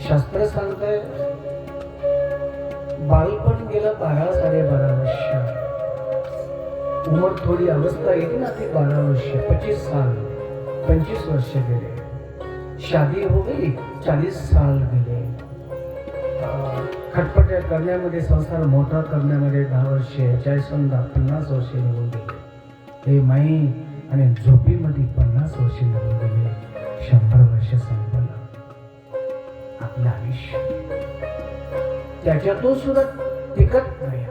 शास्त्र सांगतंय बालपण गेलं 12-12.5 वर्ष, उमर थोडी अवस्था येते ना ती 12 वर्ष, 25 साल 25 वर्ष गेले, शादी हो गई 40 साल गेले, खटपट्या करण्यामध्ये संसार मोठा करण्यामध्ये 10 वर्ष 40-50 वर्ष निघून गेले. हे माई आणि झोपीमध्ये 50 वर्ष निघून गेले. 100 वर्ष संपलं आपलं आयुष्य. त्याच्यातून सुद्धा टिकत नाही.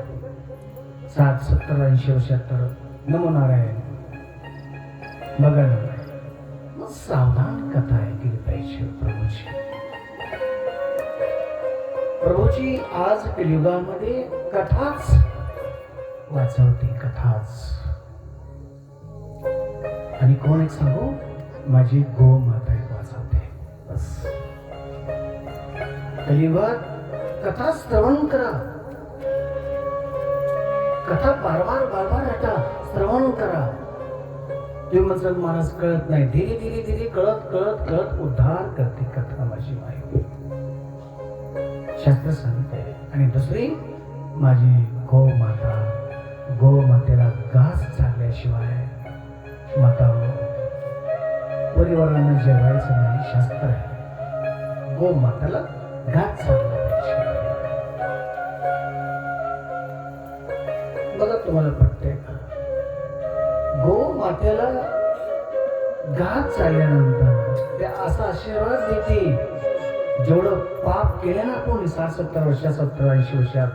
60, 70, 80 वर्षात तर नमो नारायण बघा ना. मग सावधान कथा ऐकली पाहिजे प्रभूची आज कलियुगामध्ये कथाच वाचवते, कथाच. आणि कोण एक सांगू, माझी गो माता एक वाचवते. बस कलियुगात कथा श्रवण करा, कथा बार ऐका, श्रवण करा. तुम्ही म्हणजे महाराज कळत नाही, धीरे धीरे धीरे कळत उद्धार करते कथा माझी माई. शास्त्र सांगते. आणि दुसरी माझी गो माता, गो मातेला घास चालल्याशिवाय माता परिवारांना जेवायचं नाही. शास्त्र आहे गो माताला घास चालला पाहिजे. बघा तुम्हाला पटतंय का? गो मातेला घास चालल्यानंतर ते असा आशीर्वाद देते, जेवढं पाप केलं ना आपण 60-70 वर्षात, 70-80 वर्षात,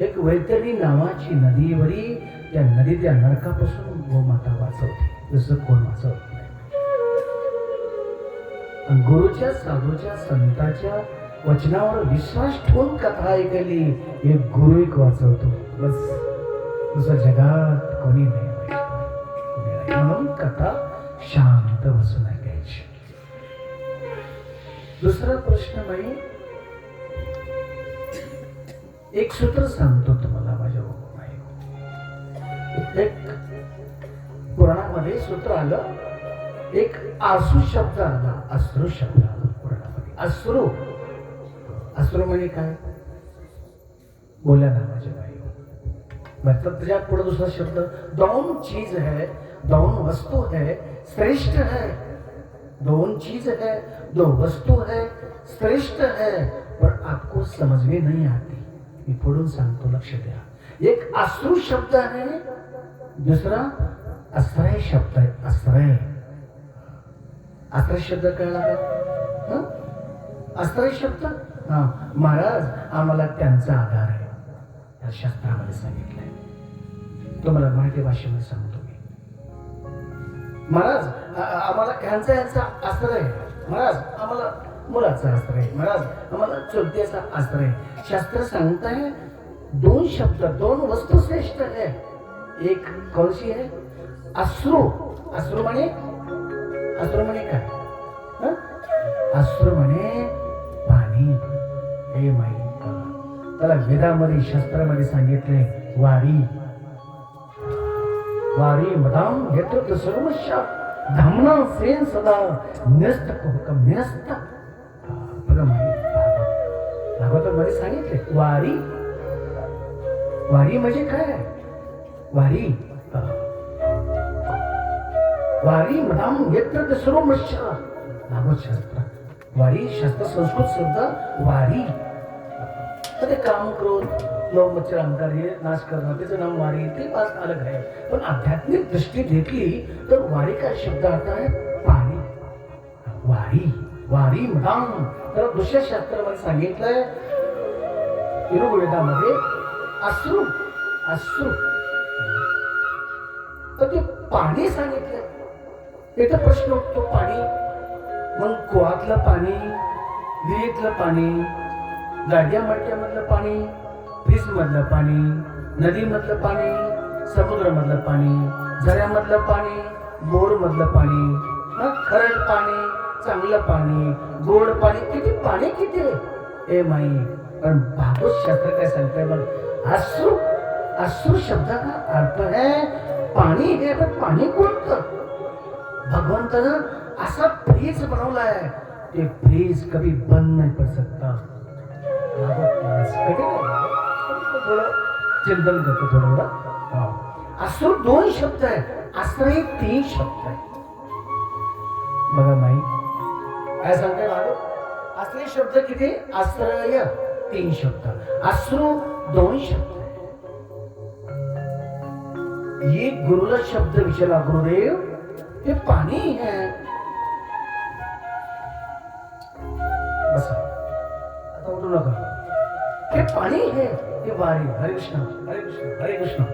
एक वैतरणी नावाची नदीवरी त्या नदी त्या नरकापासून गोमाता वाचवते. दुसरं कोण वाचवत नाही. गुरुच्या, साधूच्या, संताच्या वचनावर विश्वास ठेवून कथा ऐकली, एक गुरु एक वाचवतो. बस दुसरं जगात कोणी नाही. म्हणून कथा शांत बसून ऐकायची. दुसरा प्रश्न बाई, एक सूत्र सांगतो तुम्हाला माझ्या बाई. एक पुराणामध्ये सूत्र आलं, एक आसू शब्द आला, अश्रू शब्द आला पुराणामध्ये. अश्रू, अश्रू म्हणजे काय? बोला ना माझ्या बाई. मतलब तुझ्या पुढे दुसरा शब्द, दोन चीज है, दोन वस्तू है, श्रेष्ठ है. दोन चीज है, दो वस्तु है, श्रेष्ठ है, पर आपको समझ में नहीं आती. मी पुढून सांगतो, लक्ष द्या. एक अश्रू शब्द आहे, दुसरा आश्रय शब्द आहे. आश्रय, आश्रय शब्द कळला का? आश्रय शब्द, हा महाराज आम्हाला त्यांचा आधार आहे, या शास्त्रामध्ये सांगितलंय. तुम्हाला मराठी भाषेमध्ये सांगतो मी. महाराज आम्हाला यांचा आश्रय, महाराज आम्हाला मुलाचा आश्रय, महाराज आम्हाला चुलत्याचा आश्रय. शास्त्र सांगताय दोन शब्द, दोन वस्तू श्रेष्ठ है. एक कौशी है? अश्रू. अश्रू म्हणे, अश्रू म्हणे काय? अश्रू म्हणे पाणी. हे माहिती त्याला वेदामध्ये, शास्त्रामध्ये सांगितले वारी. वारी मदाम घेतो सर्वशा धामना सेन सदा निरस्त हुकम निरस्त. बघा भागवतामध्ये सांगितले वारी. वारी म्हणजे काय? वारी, वारी मदाम घेतो सर्वशा. भागवत शास्त्र वारी, शास्त्र संस्कृत शब्द वारी. तर काम करून लोक मच्छर अहंकार हे नाश करणं, त्याचं नाव वारी, ते पास अलग आहे. पण आध्यात्मिक दृष्टी घेतली तर वारी का शब्द आता आहे पाणी. वारी, वारी मदाम. तर दुसऱ्या शास्त्रामध्ये सांगितलंय यजुर्वेदामध्ये अश्रू. अश्रू तर ते पाणी सांगितलंय. तिथं प्रश्न उठतो, पाणी मग कुवातलं पाणी, विहिरीतलं पाणी, गाड्या मडक्यामधलं पाणी, फ्रीज मधलं पाणी, नदीमधलं पाणी, समुद्रामधलं पाणी, झऱ्यामधलं पाणी, बोर मधलं पाणी, खरड पाणी, चांगलं पाणी, गोड पाणी, किती पाणी किती हे माई. पण भागवत शास्त्र काय सांगताय बघ, अश्रू. अश्रू शब्दाचा अर्थ है पाणी. हे पण पाणी कोणतं? भगवंतानं असा फ्रीज बनवलाय ते फ्रीज कभी बंद नहीं पड़ सकता थोडं चिंतन करतो थोडं असुर 2 शब्द आहे अस्त्र हे 3 शब्द आहे बघा माई काय सांगताय बाबा अस्त्र शब्द किती अस्त्रय 3 शब्द अश्रू 2 शब्द ये गुरुला शब्द विचारला गुरुदेव हे पाणी है बसा आता उठू नका हे पाणी है हे वारी हरे कृष्ण हरे कृष्ण हरे कृष्ण